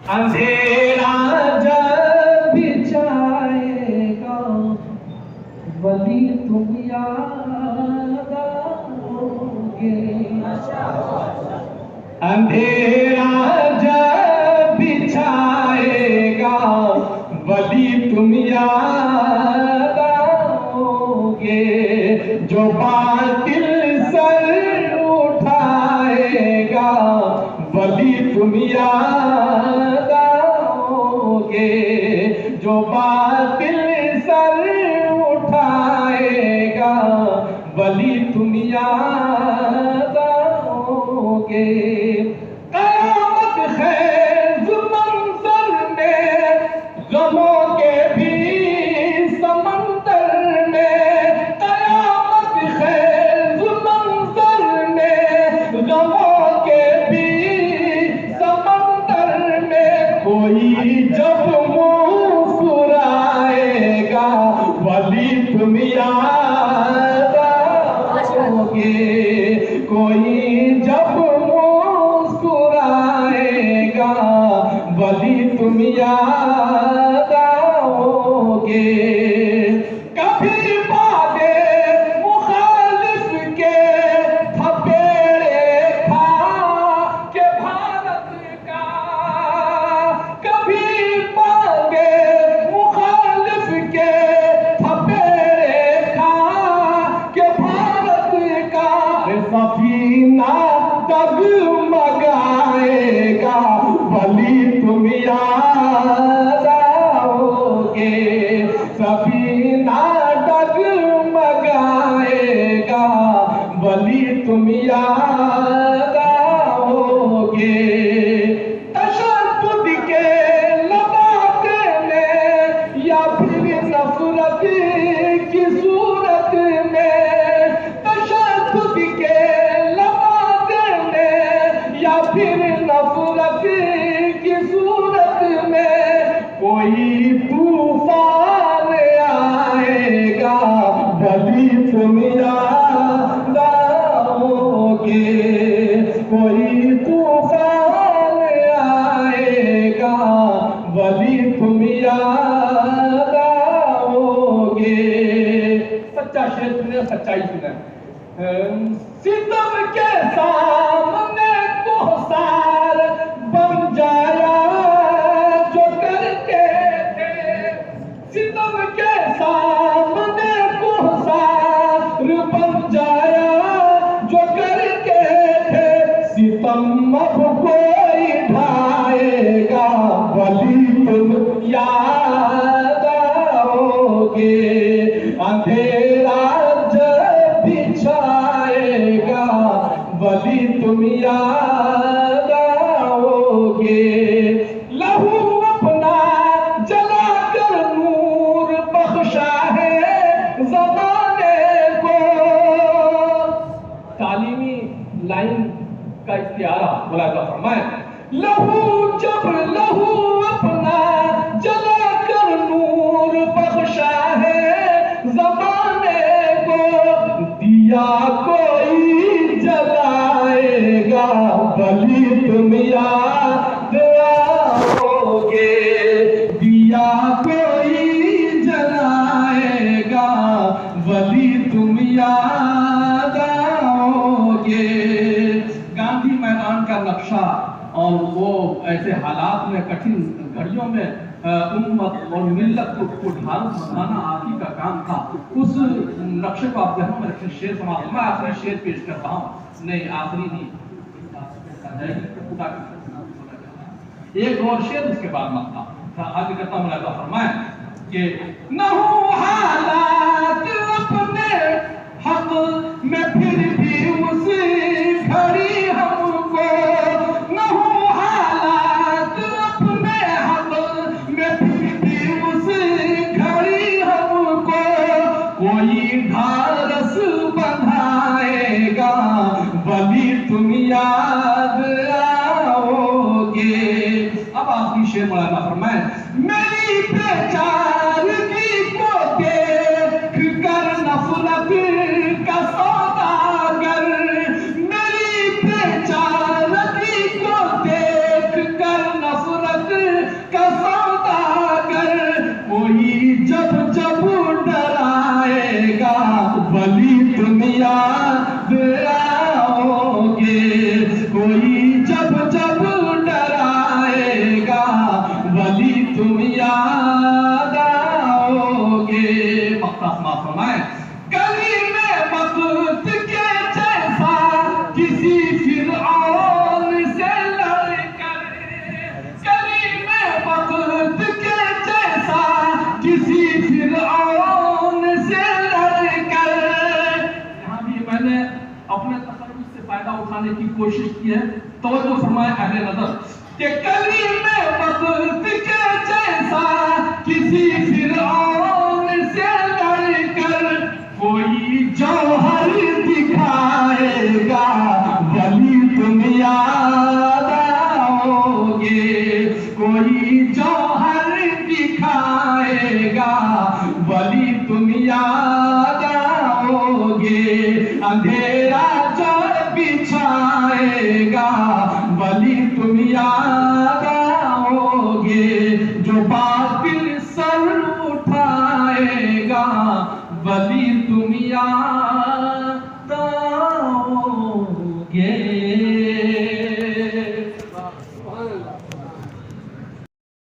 अंधेरा जब छाएगा वली तुम याद आओगे। अंधेरा जब छाएगा वली तुम याद आओगे। जो बातिल सर उठाएगा वली तुम याद आओगे। जो बातिल सर उठाएगा वली तुम याद आओगे। क़यामत ख़ैज़ मंज़र में ग़मों के भी समंदर में। क़यामत ख़ैज़ मंज़र में ग़मों के भी समंदर में। कोई जब मुस्कुराएगा वली तुम याद आओगे। कोई जब मुस्कुराएगा वली तुम याद आओगे। कभी बादे मुखालिफ के थपेड़े खा के भारत का। कभी बादे मुखालिफ के थपेड़े खा के भारत का। सफीना डगमगाएगा वली तुम याद आओगे। सफीना डगमगाएगा वली तुम याद आओगे। तशद्दुद के लबाते में या फिर नफरत की सूरत में। तशद्दुद के लबाते में या फिर नफरत की सूरत में। कोई तूफान आएगा वली तुम याद आओगे। कोई तूफान आएगा वली तुम याद आओगे। सच्चा शेर सुने, सच्चाई सुने। सितम के सामने कोहसार बन जाया जो करते थे। सितम के सामने कोहसार बन जाया जो करते थे। सितम अब कोई ढाएगा वली तुम याद आओगे। अंधेरा छाएगा वली तुम याद आओगे। लहू अपना जलाकर नूर बख्शा है ज़माने को। तालीमी लाइन का इख्तियारा बोला था फरमाए। लहू अपना जलाकर नूर बख्शा है ज़माने को। दिया कोई जलाएगा वली तुम याद आओगे। दिया कोई जलाएगा वली तुम याद आओगे। गांधी मैदान का नक्शा और वो ऐसे हालात में, कठिन घड़ियों में उम्मत और मिल्लत को ढाल बनाना आप ही का काम था। उस नक्शे को आप ध्यान में रखें। शेर समाप्त। मैं आखिरी शेर पेश कर रहा हूँ। नहीं, आखिरी नहीं, एक और शेर उसके बाद मत आगे करता हूँ। मुलाज़ा फरमाए कि न हो हालात अपने हक में फिर भी उसी घड़ी हमको। न हो हालात अपने हक में फिर भी उसी घड़ी हमको। कोई ढारस बंधाएगा वली तुम याद आओगे। अब आखिरी शेर मुलाज़ा फरमाए। मेरी बेचारगी को देख कर नफरत का सौदागर। मेरी बेचारगी को देख कर नफरत बनाने की कोशिश की है। तवज्जो फरमाए अहले नजर कि कली में वक्त के जैसा किसी फिरौन से लड़कर कोई जौहर दिखाएगा, वली तुम याद आओगे। कोई जौहर दिखाएगा, वली तुम याद आओगे। अंधेरा जो बिछाएगा, वली तुम याद